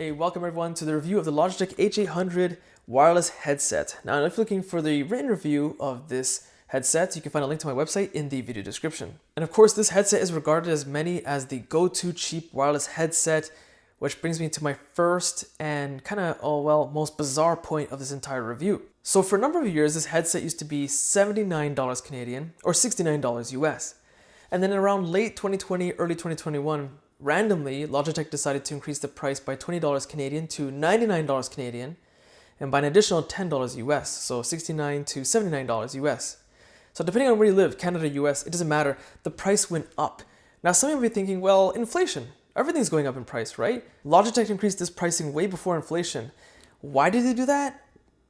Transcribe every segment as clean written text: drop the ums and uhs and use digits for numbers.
Hey, welcome everyone to the review of the Logitech H800 wireless headset. Now, if you're looking for the written review of this headset, you can find a link to my website in the video description. And of course, this headset is regarded as many as the go-to cheap wireless headset, which brings me to my first and most bizarre point of this entire review. So for a number of years, this headset used to be $79 Canadian or $69 US. And then around late 2020, early 2021, randomly, Logitech decided to increase the price by $20 Canadian to $99 Canadian and by an additional $10 US, so $69 to $79 US. So depending on where you live, Canada, US, it doesn't matter, the price went up. Now some of you may be thinking, well, inflation, everything's going up in price, right? Logitech increased this pricing way before inflation. Why did they do that?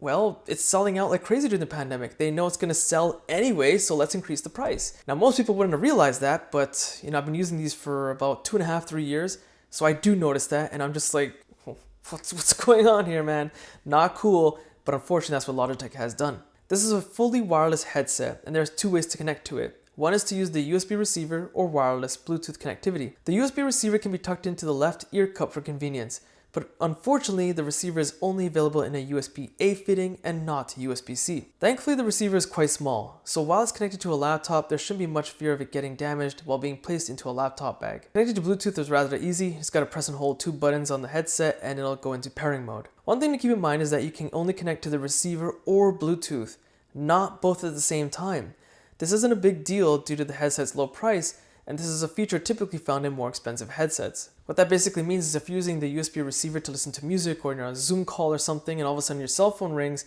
Well, it's selling out like crazy during the pandemic. They know it's going to sell anyway, so let's increase the price. Now, most people wouldn't have realized that, but I've been using these for about 2.5, 3 years, so I do notice that, and I'm just like, what's going on here, man? Not cool, but unfortunately, that's what Logitech has done. This is a fully wireless headset, and there's two ways to connect to it. One is to use the USB receiver or wireless Bluetooth connectivity. The USB receiver can be tucked into the left ear cup for convenience. But unfortunately, the receiver is only available in a USB-A fitting and not USB-C. Thankfully, the receiver is quite small, so while it's connected to a laptop, there shouldn't be much fear of it getting damaged while being placed into a laptop bag. Connected to Bluetooth is rather easy. You just gotta press and hold two buttons on the headset and it'll go into pairing mode. One thing to keep in mind is that you can only connect to the receiver or Bluetooth, not both at the same time. This isn't a big deal due to the headset's low price, and this is a feature typically found in more expensive headsets. What that basically means is if you're using the USB receiver to listen to music or you're on a Zoom call or something and all of a sudden your cell phone rings,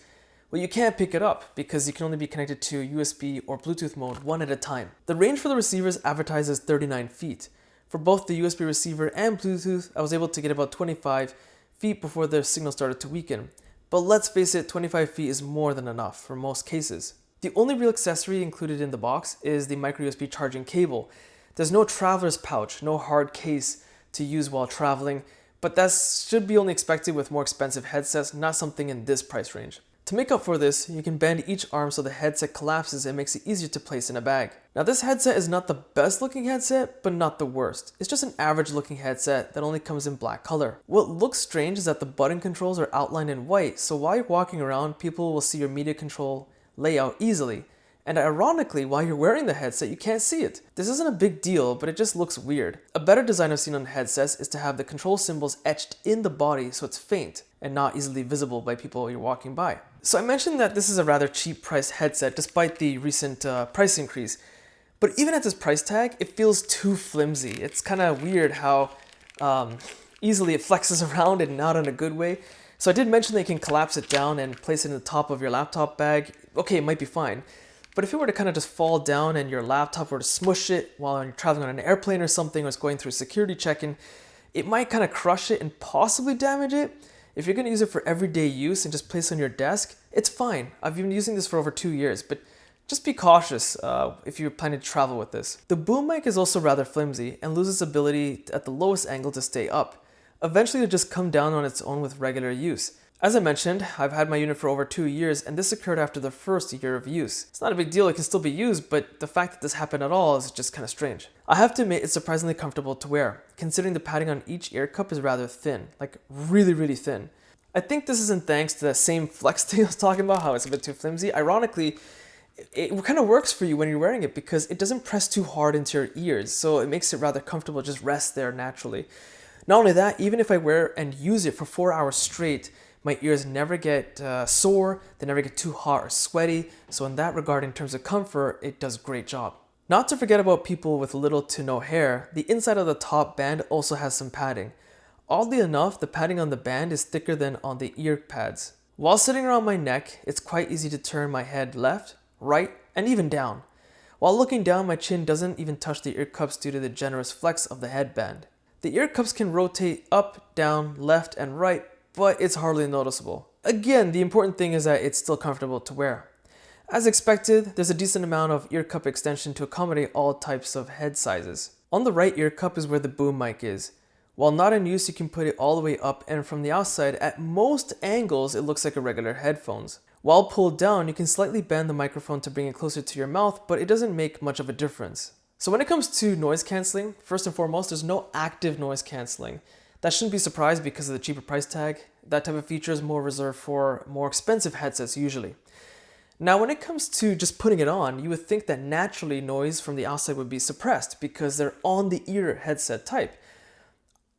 well, you can't pick it up because you can only be connected to USB or Bluetooth mode one at a time. The range for the receivers advertised as 39 feet. For both the USB receiver and Bluetooth, I was able to get about 25 feet before the signal started to weaken. But let's face it, 25 feet is more than enough for most cases. The only real accessory included in the box is the micro USB charging cable. There's no traveler's pouch, no hard case to use while traveling, but that should be only expected with more expensive headsets, not something in this price range. To make up for this, you can bend each arm so the headset collapses and makes it easier to place in a bag. Now this headset is not the best looking headset, but not the worst. It's just an average looking headset that only comes in black color. What looks strange is that the button controls are outlined in white, so while you're walking around, people will see your media control layout easily. And ironically, while you're wearing the headset, you can't see it. This isn't a big deal, but it just looks weird. A better design I've seen on headsets is to have the control symbols etched in the body so it's faint and not easily visible by people you're walking by. So I mentioned that this is a rather cheap priced headset despite the recent price increase. But even at this price tag, it feels too flimsy. It's kind of weird how easily it flexes around and not in a good way. So I did mention that you can collapse it down and place it in the top of your laptop bag. Okay, it might be fine. But if it were to kind of just fall down and your laptop were to smush it while you're traveling on an airplane or something or it's going through security check-in, it might kind of crush it and possibly damage it. If you're going to use it for everyday use and just place it on your desk, it's fine. I've been using this for over 2 years, but just be cautious if you're planning to travel with this. The boom mic is also rather flimsy and loses ability at the lowest angle to stay up. Eventually it'll just come down on its own with regular use. As I mentioned, I've had my unit for over 2 years and this occurred after the first year of use. It's not a big deal, it can still be used, but the fact that this happened at all is just kind of strange. I have to admit it's surprisingly comfortable to wear, considering the padding on each ear cup is rather thin, like really thin. I think this isn't thanks to that same flex thing I was talking about, how it's a bit too flimsy. Ironically, it kind of works for you when you're wearing it because it doesn't press too hard into your ears, so it makes it rather comfortable, just rest there naturally. Not only that, even if I wear and use it for 4 hours straight, my ears never get sore, they never get too hot or sweaty, so in that regard, in terms of comfort, it does a great job. Not to forget about people with little to no hair, the inside of the top band also has some padding. Oddly enough, the padding on the band is thicker than on the ear pads. While sitting around my neck, it's quite easy to turn my head left, right, and even down. While looking down, my chin doesn't even touch the ear cups due to the generous flex of the headband. The ear cups can rotate up, down, left, and right, but it's hardly noticeable. Again, the important thing is that it's still comfortable to wear. As expected, there's a decent amount of ear cup extension to accommodate all types of head sizes. On the right ear cup is where the boom mic is. While not in use, you can put it all the way up, and from the outside, at most angles, it looks like a regular headphones. While pulled down, you can slightly bend the microphone to bring it closer to your mouth, but it doesn't make much of a difference. So when it comes to noise canceling, first and foremost, there's no active noise canceling. That shouldn't be surprised because of the cheaper price tag. That type of feature is more reserved for more expensive headsets usually. Now, when it comes to just putting it on, you would think that naturally noise from the outside would be suppressed because they're on the ear headset type.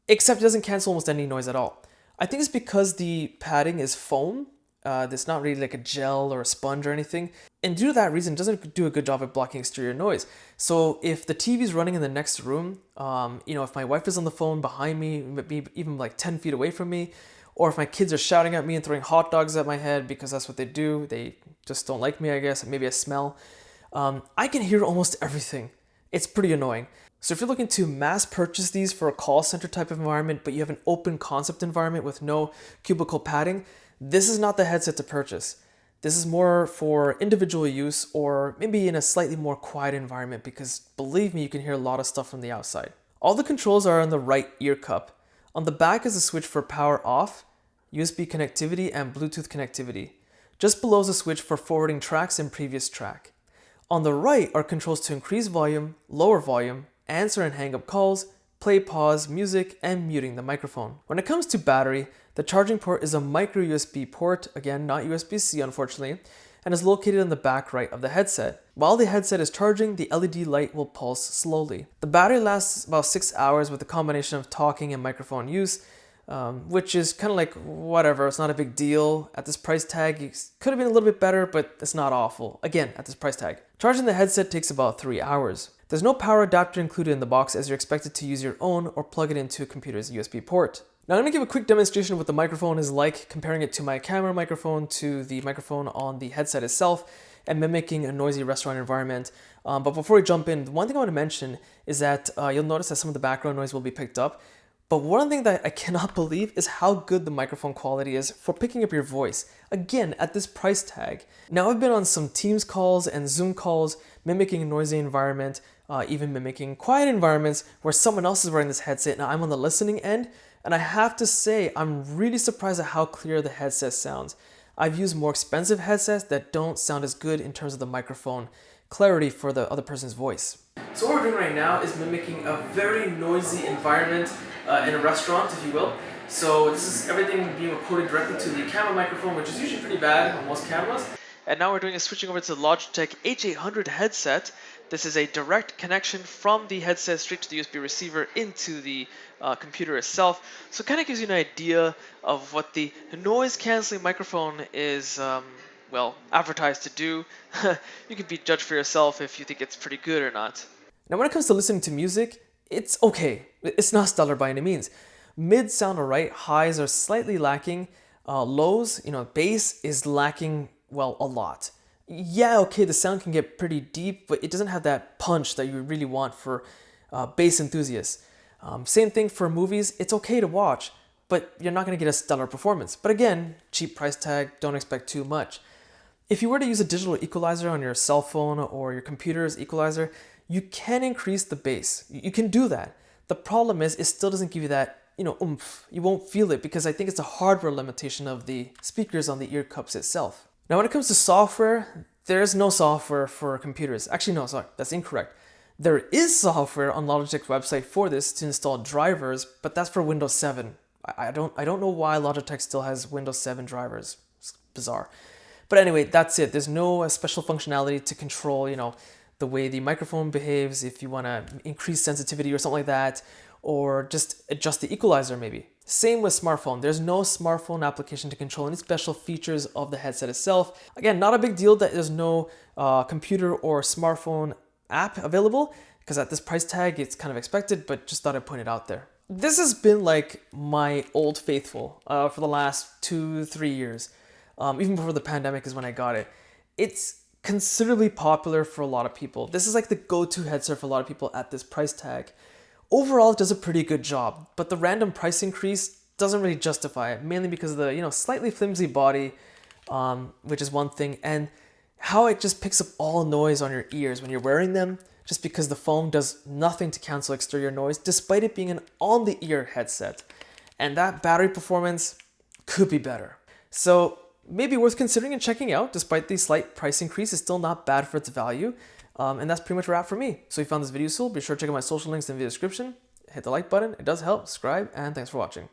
Except it doesn't cancel almost any noise at all. I think it's because the padding is foam. It's not really like a gel or a sponge or anything. And due to that reason, it doesn't do a good job at blocking exterior noise. So if the TV is running in the next room, if my wife is on the phone behind me, maybe even like 10 feet away from me, or if my kids are shouting at me and throwing hot dogs at my head because that's what they do, they just don't like me, I guess, maybe I smell, I can hear almost everything. It's pretty annoying. So if you're looking to mass purchase these for a call center type of environment, but you have an open concept environment with no cubicle padding, this is not the headset to purchase. This is more for individual use or maybe in a slightly more quiet environment because believe me, you can hear a lot of stuff from the outside. All the controls are on the right ear cup. On the back is a switch for power off, USB connectivity, and Bluetooth connectivity. Just below is a switch for forwarding tracks and previous track. On the right are controls to increase volume, lower volume, answer and hang up calls, play, pause, music, and muting the microphone. When it comes to battery, the charging port is a micro USB port, again not USB-C unfortunately, and is located in the back right of the headset. While the headset is charging, the LED light will pulse slowly. The battery lasts about 6 hours with a combination of talking and microphone use, which is kind of like whatever, it's not a big deal. At this price tag, it could have been a little bit better, but it's not awful. Again, at this price tag. Charging the headset takes about 3 hours. There's no power adapter included in the box as you're expected to use your own or plug it into a computer's USB port. Now I'm going to give a quick demonstration of what the microphone is like, comparing it to my camera microphone to the microphone on the headset itself and mimicking a noisy restaurant environment. But before we jump in, one thing I want to mention is that you'll notice that some of the background noise will be picked up. But one thing that I cannot believe is how good the microphone quality is for picking up your voice. Again, at this price tag. Now I've been on some Teams calls and Zoom calls mimicking a noisy environment, even mimicking quiet environments where someone else is wearing this headset and I'm on the listening end. And I have to say, I'm really surprised at how clear the headset sounds. I've used more expensive headsets that don't sound as good in terms of the microphone clarity for the other person's voice. So what we're doing right now is mimicking a very noisy environment in a restaurant, if you will. So this is everything being recorded directly to the camera microphone, which is usually pretty bad on most cameras. And now we're doing is switching over to the Logitech H800 headset. This is a direct connection from the headset straight to the USB receiver into the computer itself. So it kind of gives you an idea of what the noise canceling microphone is advertised to do. You can be judged for yourself if you think it's pretty good or not. Now when it comes to listening to music, it's okay. It's not stellar by any means. Mids sound alright, highs are slightly lacking, lows, bass is lacking, well, a lot. Yeah, okay, the sound can get pretty deep, but it doesn't have that punch that you really want for bass enthusiasts. Same thing for movies, it's okay to watch, but you're not going to get a stellar performance. But again, cheap price tag, don't expect too much. If you were to use a digital equalizer on your cell phone or your computer's equalizer, you can increase the bass. You can do that. The problem is it still doesn't give you that, oomph. You won't feel it because I think it's a hardware limitation of the speakers on the ear cups itself. Now when it comes to software, there's no software for computers. Actually, no, sorry, that's incorrect. There is software on Logitech's website for this to install drivers, but that's for Windows 7. I don't know why Logitech still has Windows 7 drivers. It's bizarre. But anyway, that's it. There's no special functionality to control, the way the microphone behaves, if you want to increase sensitivity or something like that, or just adjust the equalizer maybe. Same with smartphone. There's no smartphone application to control any special features of the headset itself. Again, not a big deal that there's no computer or smartphone app available, because at this price tag, it's kind of expected, but just thought I'd point it out there. This has been like my old faithful for the last 2-3 years. Even before the pandemic is when I got it. It's considerably popular for a lot of people. This is like the go-to headset for a lot of people at this price tag. Overall, it does a pretty good job, but the random price increase doesn't really justify it, mainly because of the slightly flimsy body, which is one thing, and how it just picks up all noise on your ears when you're wearing them, just because the foam does nothing to cancel exterior noise, despite it being an on-the-ear headset. And that battery performance could be better. So maybe worth considering and checking out. Despite the slight price increase, it's still not bad for its value. And that's pretty much a wrap for me. So if you found this video useful, be sure to check out my social links in the video description. hit the like button. It does help. Subscribe, and thanks for watching.